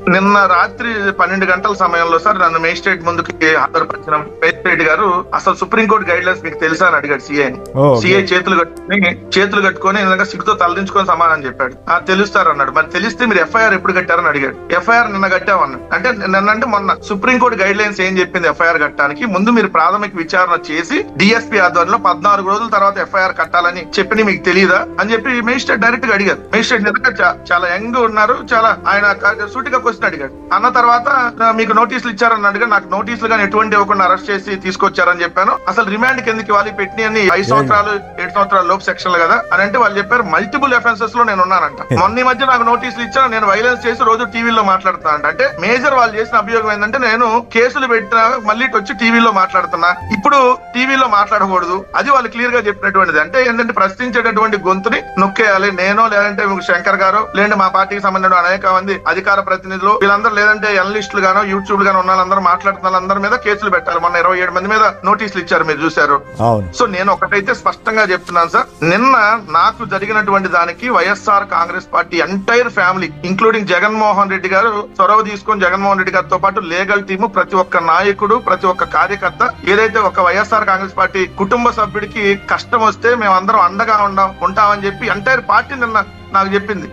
నిన్న రాత్రి 12 గంటల సమయంలో సార్ నన్ను మేజిస్ట్రేట్ ముందుకి హాజరుపరిచిన మేజిస్ట్రేట్ గారు అసలు సుప్రీంకోర్టు గైడ్ లైన్స్ మీకు తెలుసా అని అడిగాడు సిఐని. సిఐ చేతులు కట్టుకొని నిజంగా సిగ్గుతో తలదించుకొని సమాధానం చెప్పాడు. తెలుస్తారు అన్నాడు. మరి తెలిస్తే మీరు ఎఫ్ఐఆర్ ఎప్పుడు కట్టారని అడిగాడు. ఎఫ్ఐఆర్ నిన్న కట్టామన్నాడు. అంటే నిన్నంటే మొన్న సుప్రీంకోర్టు గైడ్ లైన్స్ ఏం చెప్పింది ఎఫ్ఐఆర్ కట్టడానికి ముందు మీరు ప్రాథమిక విచారణ చేసి డిఎస్పీ ఆధ్వర్యంలో 14 రోజుల తర్వాత ఎఫ్ఐఆర్ కట్టాలని చెప్పి మీకు తెలియదా అని చెప్పి మేజిస్ట్రేట్ డైరెక్ట్ గా అడిగారు. మేజిస్ట్రేట్ నిజంగా చాలా యంగ్ ఉన్నారు, చాలా ఆయన సూటిగా క్వశ్చన్ అడిగాడు. అన్న తర్వాత మీకు నోటీసులు ఇచ్చారని అడిగాడు. నాకు నోటీసులు కానీ ఎటువంటి ఇవ్వకుండా అరెస్ట్ చేసి తీసుకొచ్చారని చెప్పాను. అసలు రిమాండ్ కిందకి వాళ్ళు పెట్టి 5 సంవత్సరాలు 7 సంవత్సరాల లోపు సెక్షన్లు కదా అని అంటే వాళ్ళు చెప్పారు మల్టిపుల్ అఫెన్సెస్ లో నేను ఉన్నానంట. మొన్న మధ్య నాకు నోటీసులు ఇచ్చాను, నేను వైలెన్స్ చేసి రోజు టీవీలో మాట్లాడుతానంట. అంటే మేజర్ వాళ్ళు చేసిన అభియోగం ఏంటంటే నేను కేసులు పెట్టినా మళ్ళీ వచ్చి టీవీలో మాట్లాడుతున్నా, ఇప్పుడు టీవీలో మాట్లాడకూడదు. అది వాళ్ళు క్లియర్ గా చెప్పినటువంటిది. అంటే ఏంటంటే ప్రశ్నించేటటువంటి గొంతుని నొక్కేయాలి. నేను లేదంటే శంకర్ గారు లేదంటే మా పార్టీకి సంబంధించిన అనేక మంది అధికార ప్రతినిధులు వీళ్ళందరూ లేదంటే జర్నలిస్టులు గానో యూట్యూబ్ గానో ఉన్న వాళ్ళందరూ మాట్లాడుతున్న వాళ్ళందరి మీద కేసులు పెట్టాలి. మొన్న 27 మంది మీద నోటీసులు ఇచ్చారు, మీరు చూశారు. సో నేను ఒకటైతే స్పష్టంగా చెప్తున్నాను సార్, నిన్న నాకు జరిగినటువంటి దానికి YSR Congress party entire family including Jaganmohan Reddy గారు చొరవ తీసుకొని జగన్మోహన్ రెడ్డి గారితో పాటు లీగల్ టీము ప్రతి ఒక్క నాయకుడు ప్రతి ఒక్క కార్యకర్త ఏదైతే ఒక వైఎస్ఆర్ కాంగ్రెస్ పార్టీ కుటుంబ సభ్యుడికి కష్టం వస్తే మేమందరం అండగా ఉంటామని చెప్పి ఎంటైర్ పార్టీ నిన్న నాకు చెప్పింది.